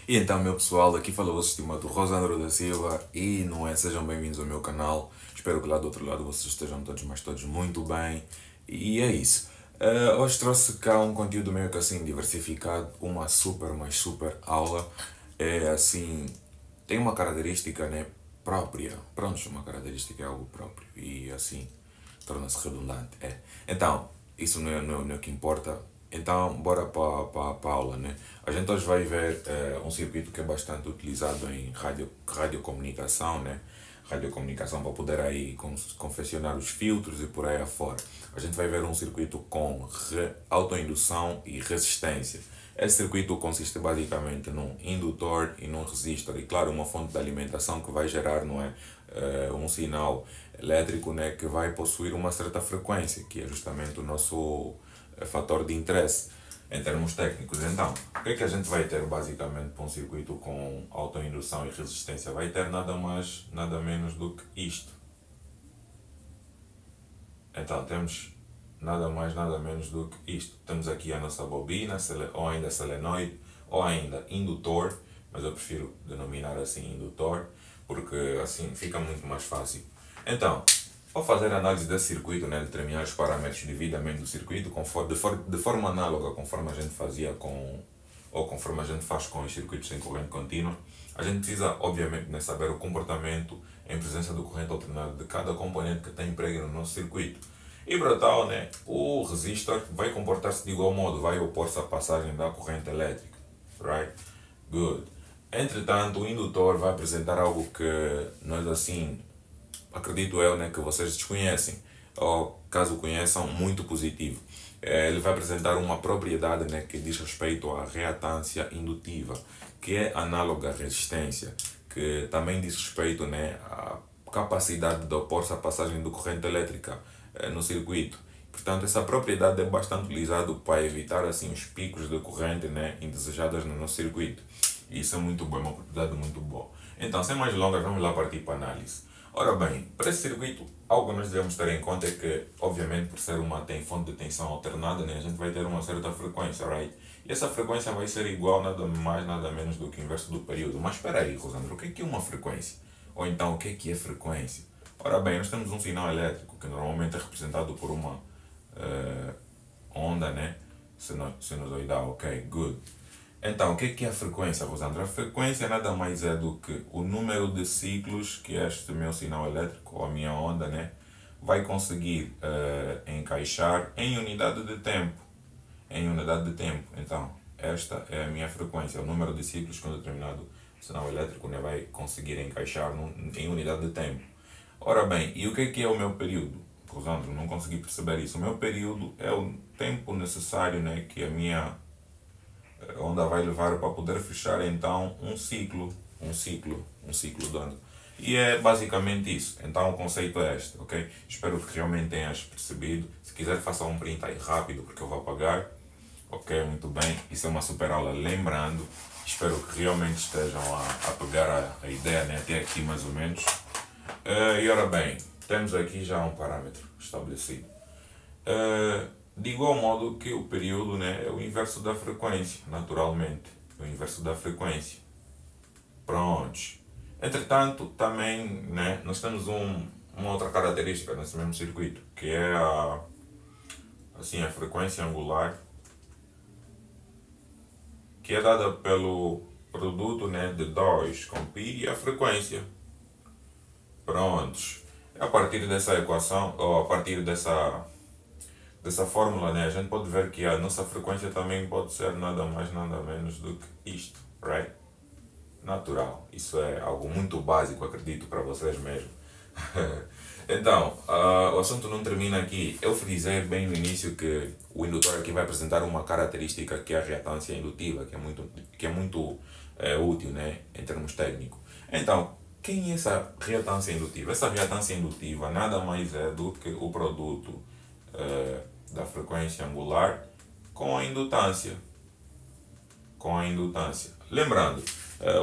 E então, meu pessoal, aqui fala o vosso estimado Rosandro da Silva e não é, sejam bem-vindos ao meu canal. Espero que lá do outro lado vocês estejam todos, mas todos muito bem. E é isso. Hoje trouxe cá um conteúdo meio que assim diversificado, uma super, mas super aula. É assim, tem uma característica, né, própria. Pronto, uma característica é algo próprio e assim torna-se redundante. É. Então, isso não é o que importa. Então, bora para a aula, né? A gente hoje vai ver um circuito que é bastante utilizado em radiocomunicação, né? Radiocomunicação para poder aí confeccionar os filtros e por aí afora. A gente vai ver um circuito com autoindução e resistência. Esse circuito consiste basicamente num indutor e num resistor e, claro, uma fonte de alimentação que vai gerar, não é, um sinal elétrico, né, que vai possuir uma certa frequência, que é justamente o nosso fator de interesse em termos técnicos. Então, o que é que a gente vai ter basicamente para um circuito com autoindução e resistência? Vai ter nada mais, nada menos do que isto. Então, temos nada mais, nada menos do que isto. Temos aqui a nossa bobina, ou ainda solenoide, ou ainda indutor, mas eu prefiro denominar assim indutor, porque assim fica muito mais fácil. Então, ao fazer a análise desse circuito, né, determinar os parâmetros devidamente do circuito, de forma análoga conforme a gente fazia conforme a gente faz com os circuitos em corrente contínua, a gente precisa, obviamente, né, saber o comportamento em presença do corrente alternado de cada componente que tem emprego no nosso circuito. E para tal, né, o resistor vai comportar-se de igual modo, vai opor-se à passagem da corrente elétrica. Right? Good. Entretanto, o indutor vai apresentar algo que nós assim, acredito eu, né, que vocês desconhecem, ou caso conheçam, muito positivo. Ele vai apresentar uma propriedade, né, que diz respeito à reatância indutiva, que é análoga à resistência, que também diz respeito, né, à capacidade de opor-se à passagem de corrente elétrica no circuito. Portanto, essa propriedade é bastante utilizada para evitar assim os picos de corrente, né, indesejadas no nosso circuito. E isso é muito bom, é uma propriedade muito boa. Então, sem mais delongas, vamos lá partir para a análise. Ora bem, para esse circuito, algo que nós devemos ter em conta é que, obviamente, por ser tem fonte de tensão alternada, né, a gente vai ter uma certa frequência, right? E essa frequência vai ser igual nada mais, nada menos do que o inverso do período. Mas espera aí, Rosandro, o que é uma frequência? Ou então, o que é frequência? Ora bem, nós temos um sinal elétrico que normalmente é representado por uma onda, né, sinusoidal, ok, good. Então, o que é a frequência, Rosandro? A frequência nada mais é do que o número de ciclos que este meu sinal elétrico, ou a minha onda, né, vai conseguir encaixar em unidade de tempo. Em unidade de tempo. Então, esta é a minha frequência, o número de ciclos que um determinado sinal elétrico, né, vai conseguir encaixar em unidade de tempo. Ora bem, e o que é o meu período? Rosandro, não consegui perceber isso. O meu período é o tempo necessário, né, que a minha onda vai levar para poder fechar então um ciclo de onda. E é basicamente isso. Então o conceito é este, ok? Espero que realmente tenhas percebido. Se quiser faça um print aí rápido porque eu vou apagar. Ok, muito bem. Isso é uma super aula. Lembrando, espero que realmente estejam a pegar a ideia, né, até aqui mais ou menos. E ora bem, temos aqui já um parâmetro estabelecido. De igual modo que o período, né, é o inverso da frequência, naturalmente. É o inverso da frequência. Prontos. Entretanto, também, né, nós temos uma outra característica nesse mesmo circuito, que é a frequência angular, que é dada pelo produto, né, de 2 com π e a frequência. Prontos. A partir dessa equação, ou a partir dessa fórmula, né, a gente pode ver que a nossa frequência também pode ser nada mais, nada menos do que isto, right? Natural. Isso é algo muito básico, acredito, para vocês mesmo. Então, o assunto não termina aqui. Eu frisei bem no início que o indutor aqui vai apresentar uma característica que é a reatância indutiva, que é muito útil, né, em termos técnicos. Então, quem é essa reatância indutiva? Essa reatância indutiva nada mais é do que o produto da frequência angular com a indutância. Lembrando,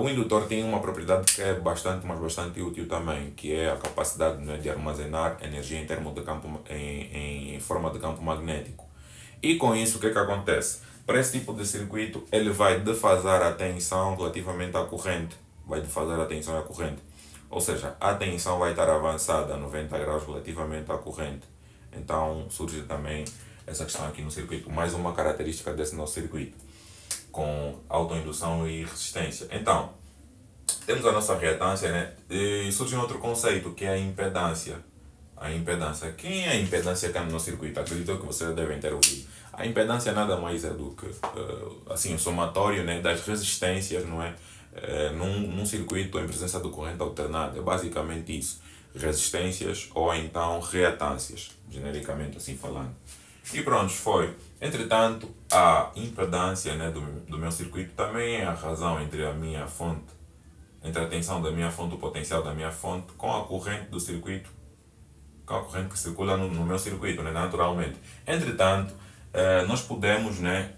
o indutor tem uma propriedade que é bastante útil também, que é a capacidade, né, de armazenar energia em forma de campo magnético. E com isso, o que acontece? Para esse tipo de circuito, ele vai defasar a tensão relativamente à corrente. Vai defasar a tensão à corrente. Ou seja, a tensão vai estar avançada a 90 graus relativamente à corrente. Então surge também essa questão aqui no circuito. Mais uma característica desse nosso circuito, com autoindução e resistência. Então, temos a nossa reatância, né? E surge um outro conceito, que é a impedância. A impedância. Quem é a impedância cá no nosso circuito? Acredito que vocês devem ter ouvido. A impedância nada mais é do que assim, o somatório, né, das resistências, não é? Num circuito em presença de corrente alternada. É basicamente isso. Resistências ou então reatâncias, genericamente assim falando. E pronto, foi. Entretanto, a impedância, né, do meu circuito também é a razão entre a minha fonte, entre a tensão da minha fonte, o potencial da minha fonte, com a corrente do circuito, com a corrente que circula no meu circuito, né, naturalmente. Entretanto, nós podemos, né,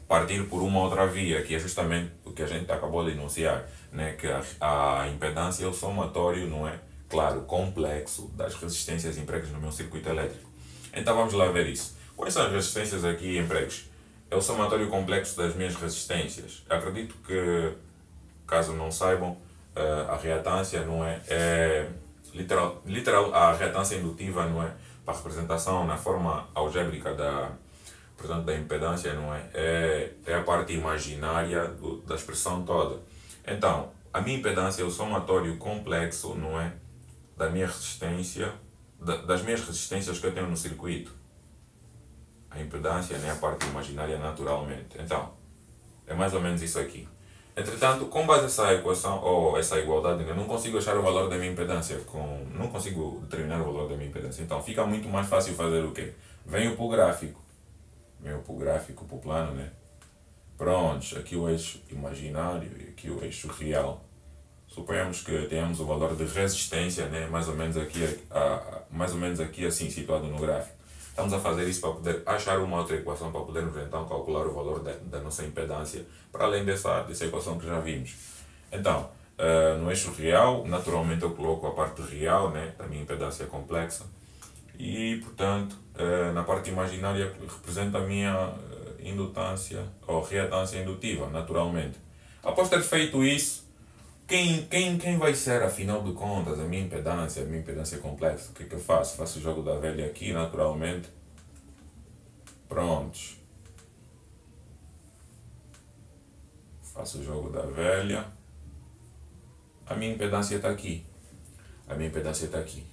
partir por uma outra via, que é justamente o que a gente acabou de enunciar, né, que a impedância é o somatório, não é? Claro, complexo das resistências empregas no meu circuito elétrico. Então vamos lá ver isso. Quais são as resistências aqui empregas? É o somatório complexo das minhas resistências. Acredito que, caso não saibam, a reatância, não é? Literal, a reatância indutiva, não é? Para a representação na forma algébrica portanto, da impedância, não é? É a parte imaginária da expressão toda. Então, a minha impedância é o somatório complexo, não é? Da minha resistência, das minhas resistências que eu tenho no circuito. A impedância, né, é a parte imaginária naturalmente. Então, é mais ou menos isso aqui. Entretanto, com base nessa equação, ou essa igualdade, eu não consigo achar o valor da minha impedância. Não consigo determinar o valor da minha impedância. Então, fica muito mais fácil fazer o quê? Venho para o gráfico. Venho para o gráfico, para o plano, né? Prontos, aqui o eixo imaginário e aqui o eixo real. Suponhamos que tenhamos o valor de resistência, né, mais ou menos aqui assim situado no gráfico. Estamos a fazer isso para poder achar uma outra equação, para podermos então calcular o valor da nossa impedância, para além dessa equação que já vimos. Então, no eixo real, naturalmente eu coloco a parte real, né, da minha impedância complexa, e portanto, na parte imaginária representa a minha indutância ou reatância indutiva, naturalmente. Após ter feito isso, quem vai ser, afinal de contas, a minha impedância complexa? O que é que eu faço? Faço o jogo da velha aqui, naturalmente. Prontos. Faço o jogo da velha. A minha impedância está aqui. A minha impedância está aqui.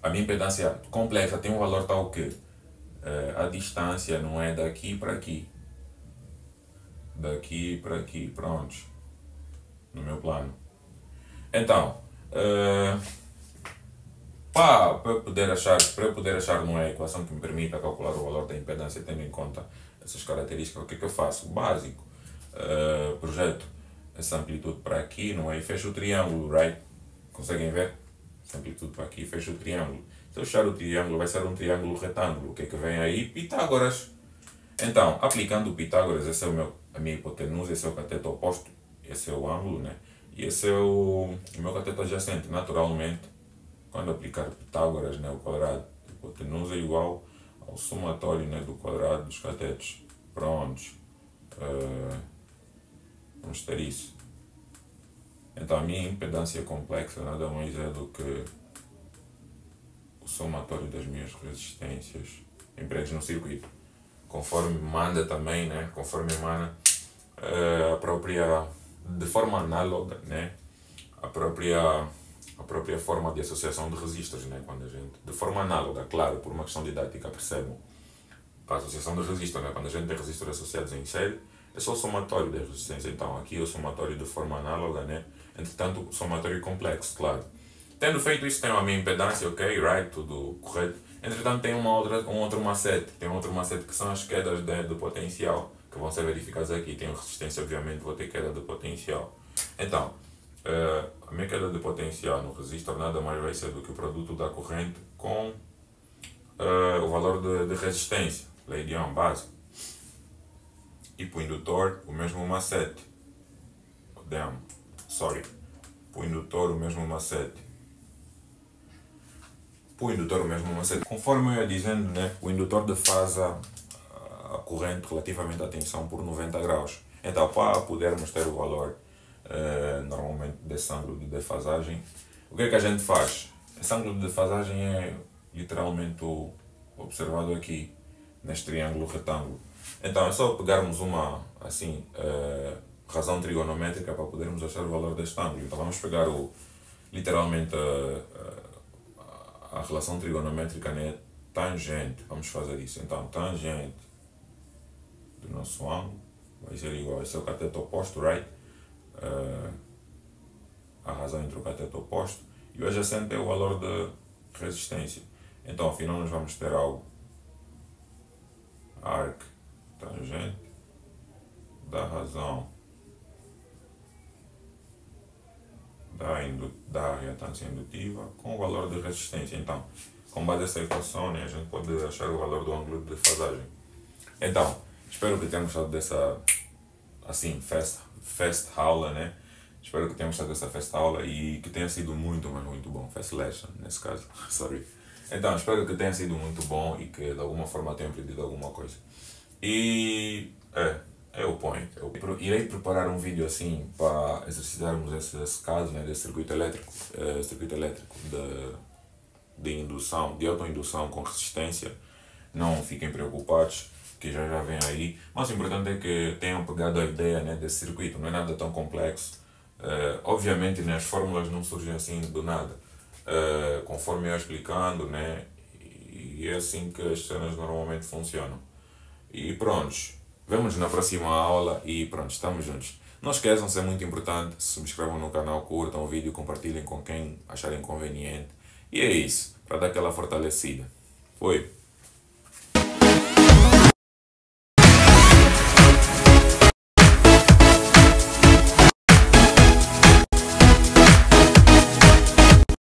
A minha impedância complexa tem um valor tal que a distância não é daqui para aqui. Daqui para aqui, prontos. No meu plano. Então, para eu poder achar uma equação que me permita calcular o valor da impedância tendo em conta essas características, o que é que eu faço? Básico. Projeto essa amplitude para aqui, não é? E fecho o triângulo, right? Conseguem ver? Essa amplitude para aqui e fecho o triângulo. Se eu fechar o triângulo, vai ser um triângulo retângulo. O que é que vem aí? Pitágoras. Então, aplicando o Pitágoras, essa é a minha hipotenusa, esse é o cateto oposto. Esse é o ângulo, né? E esse é o meu cateto adjacente. Naturalmente, quando aplicar Pitágoras, né, o quadrado de hipotenusa é igual ao somatório, né, do quadrado dos catetos. Prontos. Vamos ter isso. Então, a minha impedância complexa nada mais é do que o somatório das minhas resistências empregas no circuito. Conforme manda também, né? Conforme emana a própria, de forma análoga, né? A própria forma de associação de resistores, né? Quando a gente, de forma análoga, claro, por uma questão didática, percebam. Para a associação de resistores, né? Quando a gente tem resistores associados em série, é só o somatório das resistências. Então, aqui é o somatório de forma análoga, né? Entretanto, o somatório complexo, claro. Tendo feito isso, tenho a minha impedância, ok, right, tudo correto. Entretanto, tem um outro macete. Tem um outro macete que são as quedas do potencial, que vão ser verificadas aqui. Tenho resistência, obviamente, vou ter queda de potencial. Então, a minha queda de potencial no resistor nada mais vai ser do que o produto da corrente com o valor de resistência, lei de Ohm básico. E para o indutor, o mesmo macete. Para o indutor, o mesmo macete. Para o indutor, o mesmo macete. Conforme eu ia dizendo, né, o indutor defasa a corrente relativamente à tensão por 90 graus. Então, para podermos ter o valor normalmente desse ângulo de defasagem, o que é que a gente faz? Esse ângulo de defasagem é literalmente o observado aqui, neste triângulo retângulo. Então, é só pegarmos uma, assim, razão trigonométrica para podermos achar o valor deste ângulo. Então, vamos pegar literalmente a relação trigonométrica, né? Tangente, vamos fazer isso. Então, tangente do nosso ângulo vai ser igual, esse é o cateto oposto, right? A razão entre o cateto oposto e o adjacente é o valor de resistência. Então, afinal, nós vamos ter algo arc tangente da razão da reatância indutiva com o valor de resistência. Então, com base nessa equação, né, a gente pode achar o valor do ângulo de defasagem. Então, espero que tenham gostado dessa, assim, fast aula, né? Espero que tenham gostado dessa fast aula e que tenha sido muito, mas muito bom. Fast lesson, nesse caso. Sorry. Então, espero que tenha sido muito bom e que de alguma forma tenham aprendido alguma coisa. E é o point. Irei preparar um vídeo assim para exercitarmos esse caso, né, desse circuito elétrico de indução, de autoindução com resistência. Não fiquem preocupados, que já vem aí. Mas o importante é que tenham pegado a ideia, né, desse circuito. Não é nada tão complexo. Obviamente, né, as fórmulas não surgem assim do nada. Conforme eu ia explicando, né, e é assim que as cenas normalmente funcionam. E prontos, vemos na próxima aula e pronto, estamos juntos. Não esqueçam, se é muito importante, se subscrevam no canal, curtam o vídeo, compartilhem com quem acharem conveniente. E é isso, para dar aquela fortalecida. Foi!